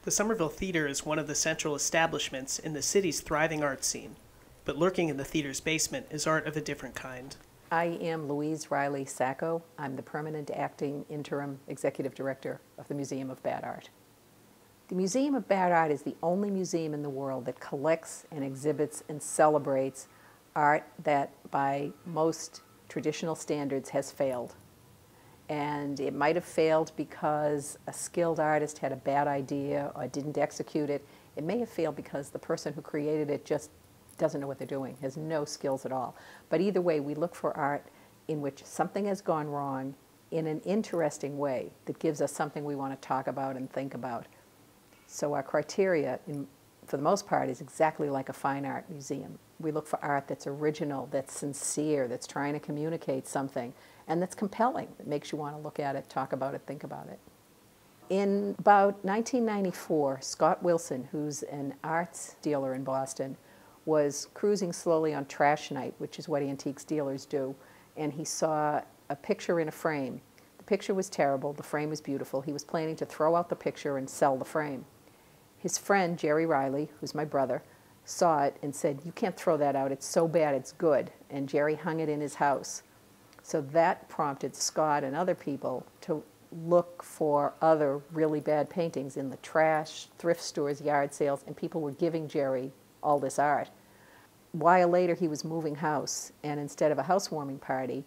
The Somerville Theatre is one of the central establishments in the city's thriving art scene, but lurking in the theater's basement is art of a different kind. I am Louise Riley Sacco. I'm the permanent acting interim executive director of the Museum of Bad Art. The Museum of Bad Art is the only museum in the world that collects and exhibits and celebrates art that by most traditional standards has failed. And it might have failed because a skilled artist had a bad idea or didn't execute it. It may have failed because the person who created it just doesn't know what they're doing, has no skills at all. But either way, we look for art in which something has gone wrong in an interesting way that gives us something we want to talk about and think about. So our criteria, for the most part, is exactly like a fine art museum. We look for art that's original, that's sincere, that's trying to communicate something, and that's compelling, that makes you want to look at it, talk about it, think about it. In about 1994, Scott Wilson, who's an arts dealer in Boston, was cruising slowly on trash night, which is what antiques dealers do, and he saw a picture in a frame. The picture was terrible, the frame was beautiful. He was planning to throw out the picture and sell the frame. His friend, Jerry Riley, who's my brother, saw it and said, "You can't throw that out, it's so bad, it's good." And Jerry hung it in his house. So that prompted Scott and other people to look for other really bad paintings in the trash, thrift stores, yard sales, and people were giving Jerry all this art. A while later, he was moving house, and instead of a housewarming party,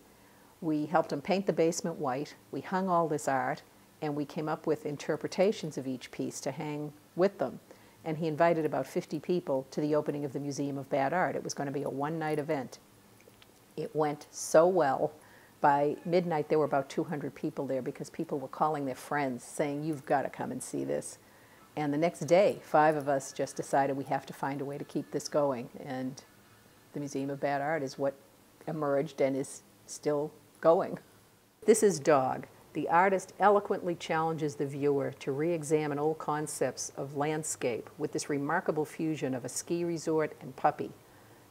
we helped him paint the basement white, we hung all this art, and we came up with interpretations of each piece to hang with them. And he invited about 50 people to the opening of the Museum of Bad Art. It was going to be a one-night event. It went so well. By midnight, there were about 200 people there because people were calling their friends saying, "You've got to come and see this." And the next day, 5 of us just decided we have to find a way to keep this going. And the Museum of Bad Art is what emerged and is still going. This is Dog. The artist eloquently challenges the viewer to re-examine old concepts of landscape with this remarkable fusion of a ski resort and puppy,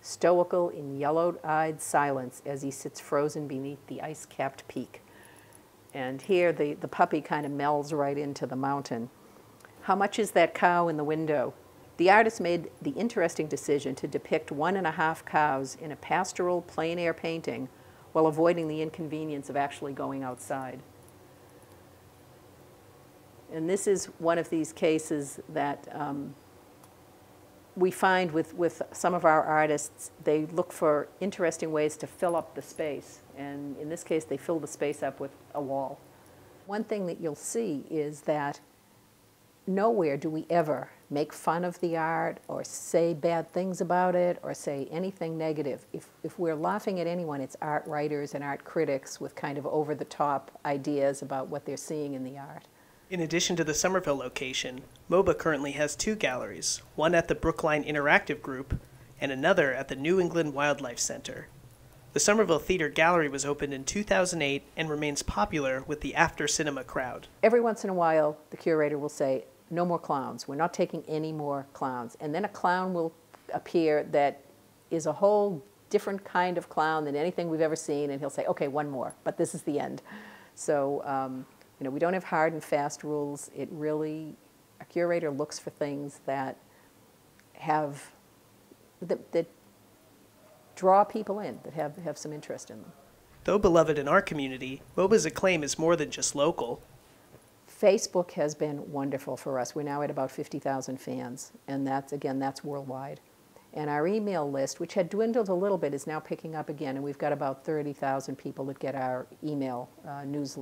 stoical in yellow-eyed silence as he sits frozen beneath the ice-capped peak. And here the puppy kind of melds right into the mountain. How much is that cow in the window? The artist made the interesting decision to depict 1.5 cows in a pastoral plein-air painting while avoiding the inconvenience of actually going outside. And this is one of these cases that we find with some of our artists. They look for interesting ways to fill up the space. And in this case, they fill the space up with a wall. One thing that you'll see is that nowhere do we ever make fun of the art or say bad things about it or say anything negative. If we're laughing at anyone, it's art writers and art critics with kind of over-the-top ideas about what they're seeing in the art. In addition to the Somerville location, MOBA currently has 2 galleries, one at the Brookline Interactive Group and another at the New England Wildlife Center. The Somerville Theatre Gallery was opened in 2008 and remains popular with the after-cinema crowd. Every once in a while, the curator will say, "No more clowns. We're not taking any more clowns." And then a clown will appear that is a whole different kind of clown than anything we've ever seen, and he'll say, "Okay, one more, but this is the end." So, you know, we don't have hard and fast rules. It really, a curator looks for things that that draw people in, that have some interest in them. Though beloved in our community, MOBA's acclaim is more than just local. Facebook has been wonderful for us. We're now at about 50,000 fans, and that's worldwide. And our email list, which had dwindled a little bit, is now picking up again, and we've got about 30,000 people that get our email news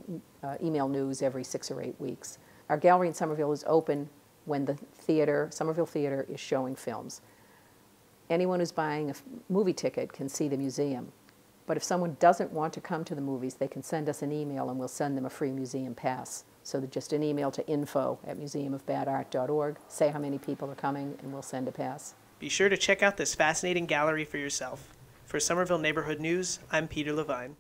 every 6 or 8 weeks. Our gallery in Somerville is open when the Somerville Theatre is showing films. Anyone who's buying a movie ticket can see the museum. But if someone doesn't want to come to the movies, they can send us an email and we'll send them a free museum pass. So that just an email to info@museumofbadart.org, say how many people are coming, and we'll send a pass. Be sure to check out this fascinating gallery for yourself. For Somerville Neighborhood News, I'm Peter Levine.